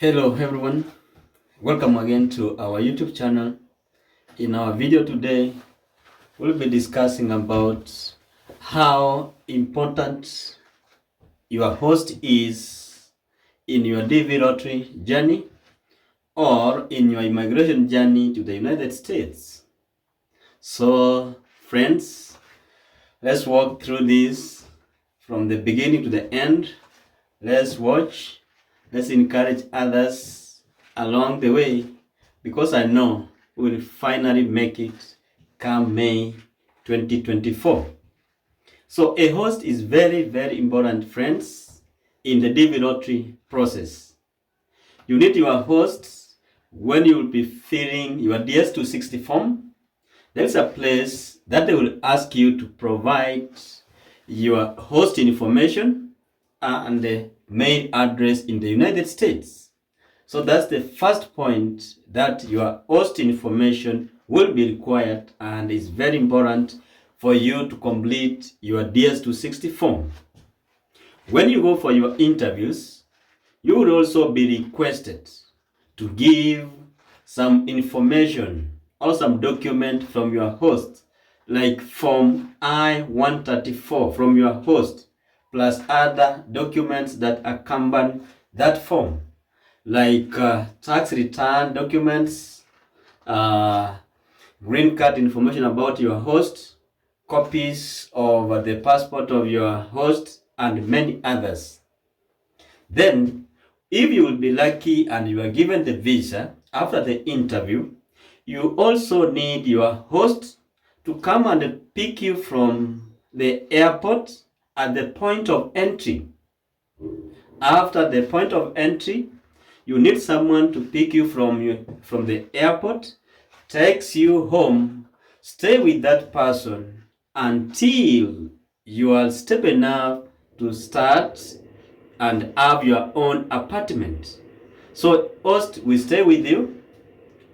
Hello everyone, welcome again to our YouTube channel. In our video today, we'll be discussing about how important your host is in your DV lottery journey or in your immigration journey to the United States. So friends, let's walk through this from the beginning to the end. Let's watch, let's encourage others along the way, because I know we'll finally make it come May 2024. So a host is very, very important, friends, in the DV lottery process. You need your host when you will be filling your DS-260 form. There's a place that they will ask you to provide your host information and the mail address in the United States. So that's the first point, that your host information will be required and is very important for you to complete your DS-260 form. When you go for your interviews, you will also be requested to give some information or some document from your host, like Form I-134 from your host, plus other documents that accompany that form, like tax return documents, green card information about your host, copies of the passport of your host, and many others. Then, if you will be lucky and you are given the visa after the interview, you also need your host to come and pick you from the airport at the point of entry. After the point of entry, you need someone to pick you from the airport, takes you home, stay with that person until you are stable enough to start and have your own apartment. So host will stay with you.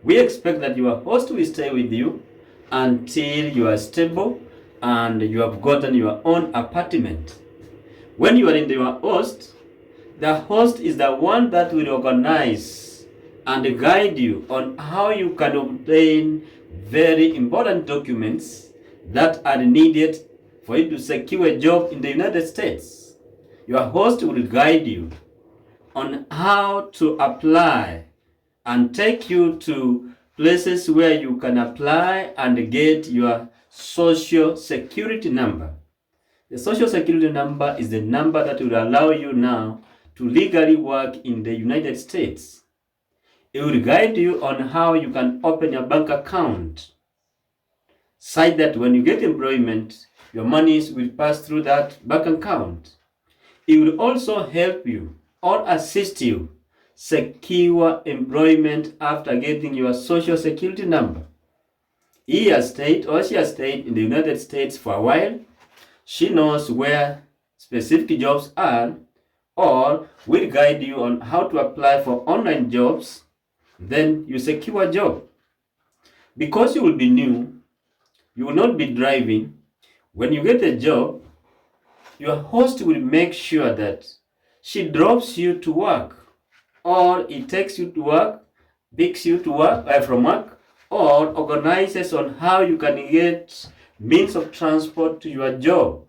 We expect that your host will stay with you until you are stable and you have gotten your own apartment. When you are in your host, the host is the one that will organize and guide you on how you can obtain very important documents that are needed for you to secure a job in the United States. Your host will guide you on how to apply and take you to places where you can apply and get your social security number. The social security number is the number that will allow you now to legally work in the United States. It will guide you on how you can open a bank account, such that when you get employment, your monies will pass through that bank account. It will also help you or assist you secure employment after getting your social security number. He has stayed or she has stayed in the United States for a while. She knows where specific jobs are, or will guide you on how to apply for online jobs. Then you secure a job. Because you will be new, you will not be driving. When you get a job, your host will make sure that she drops you to work, or it takes you to work, picks you to work from work, or organizes on how you can get means of transport to your job.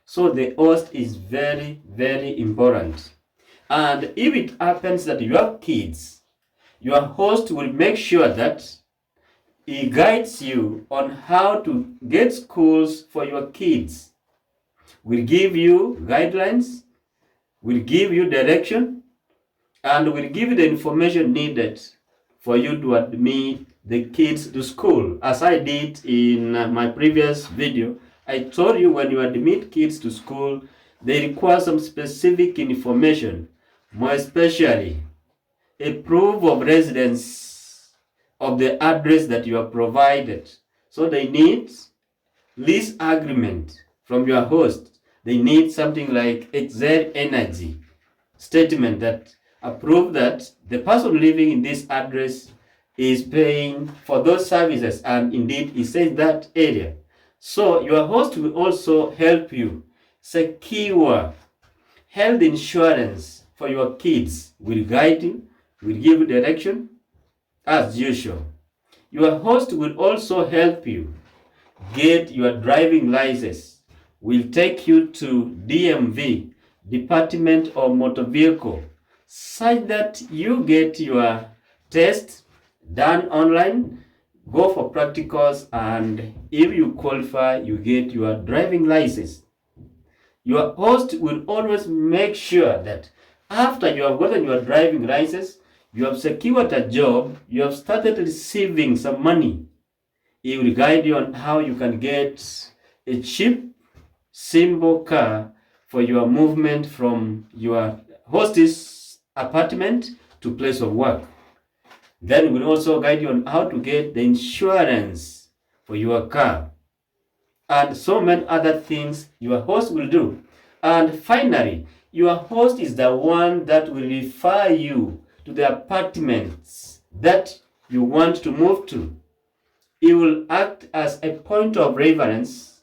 So the host is very, very important. And if it happens that you have kids, your host will make sure that he guides you on how to get schools for your kids. Will give you guidelines, will give you direction, and will give you the information needed for you to admit the kids to school. As I did in my previous video, I told you when you admit kids to school, they require some specific information, more especially a proof of residence of the address that you have provided. So they need lease agreement from your host. They need something like Excel Energy statement that approve that the person living in this address is paying for those services, and indeed he says that area. So your host will also help you secure health insurance for your kids, will guide you, will give you direction as usual. Your host will also help you get your driving license, will take you to DMV, Department of Motor Vehicle, such that you get your test done online, go for practicals, and if you qualify, you get your driving license. Your host will always make sure that after you have gotten your driving license, you have secured a job, you have started receiving some money. He will guide you on how you can get a cheap, simple car for your movement from your host's apartment to place of work. Then we'll also guide you on how to get the insurance for your car and so many other things your host will do. And finally, your host is the one that will refer you to the apartments that you want to move to. He will act as a point of reference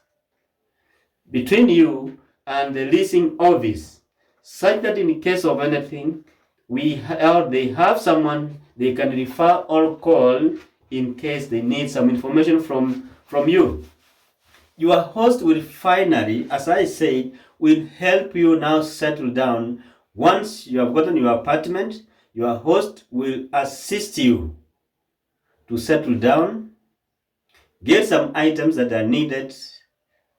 between you and the leasing office, such that in case of anything, they have someone they can refer or call in case they need some information from you. Your host will finally, as I said, will help you now settle down. Once you have gotten your apartment, your host will assist you to settle down, get some items that are needed,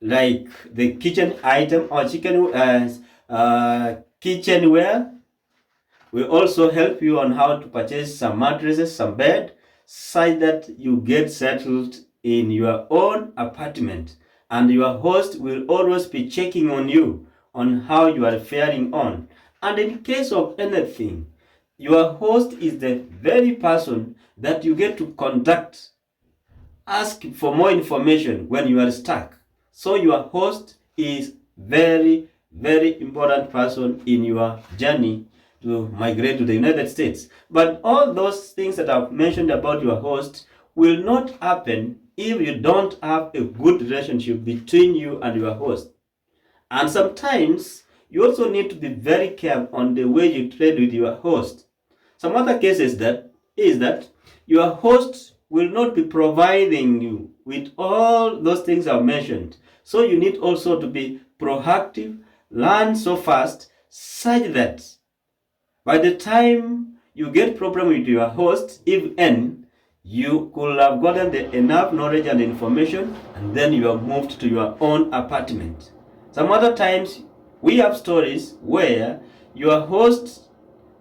like the kitchen item or kitchenware. Will also help you on how to purchase some mattresses, some bed, such that you get settled in your own apartment. And your host will always be checking on you on how you are faring on. And in case of anything, your host is the very person that you get to contact. Ask for more information when you are stuck. So your host is very, very important person in your journey to migrate to the United States. But all those things that I've mentioned about your host will not happen if you don't have a good relationship between you and your host. And sometimes you also need to be very careful on the way you trade with your host. Some other cases is that your host will not be providing you with all those things I've mentioned. So you need also to be proactive, learn so fast, such that by the time you get problem with your host, if any, you could have gotten enough knowledge and information, and then you have moved to your own apartment. Some other times, we have stories where your host,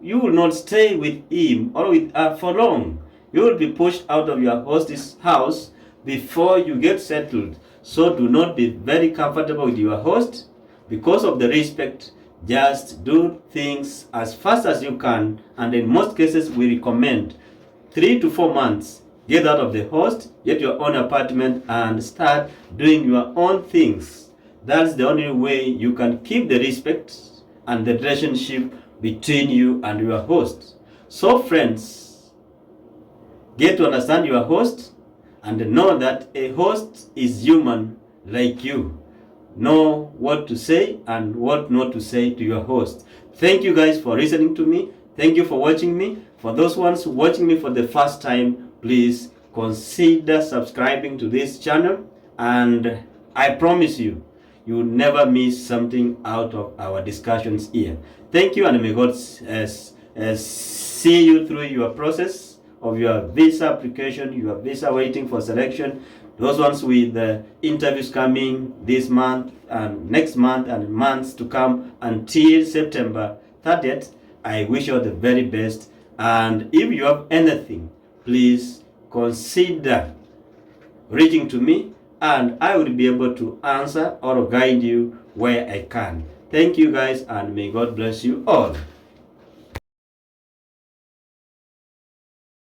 you will not stay with him or with her for long. You will be pushed out of your host's house before you get settled. So do not be very comfortable with your host. Because of the respect, just do things as fast as you can. And in most cases, we recommend 3 to 4 months. Get out of the host, get your own apartment, and start doing your own things. That's the only way you can keep the respect and the relationship between you and your host. So friends, get to understand your host and know that a host is human like you. Know what to say and what not to say to your host. Thank you guys for listening to me. Thank you for watching me. For those ones watching me for the first time, please consider subscribing to this channel, and I promise you, you will never miss something out of our discussions here. Thank you, and may God see you through your process of your visa application, your visa waiting for selection. Those ones with the interviews coming this month and next month and months to come until September 30th, I wish you all the very best. And if you have anything, please consider reaching to me, and I will be able to answer or guide you where I can. Thank you guys, and may God bless you all.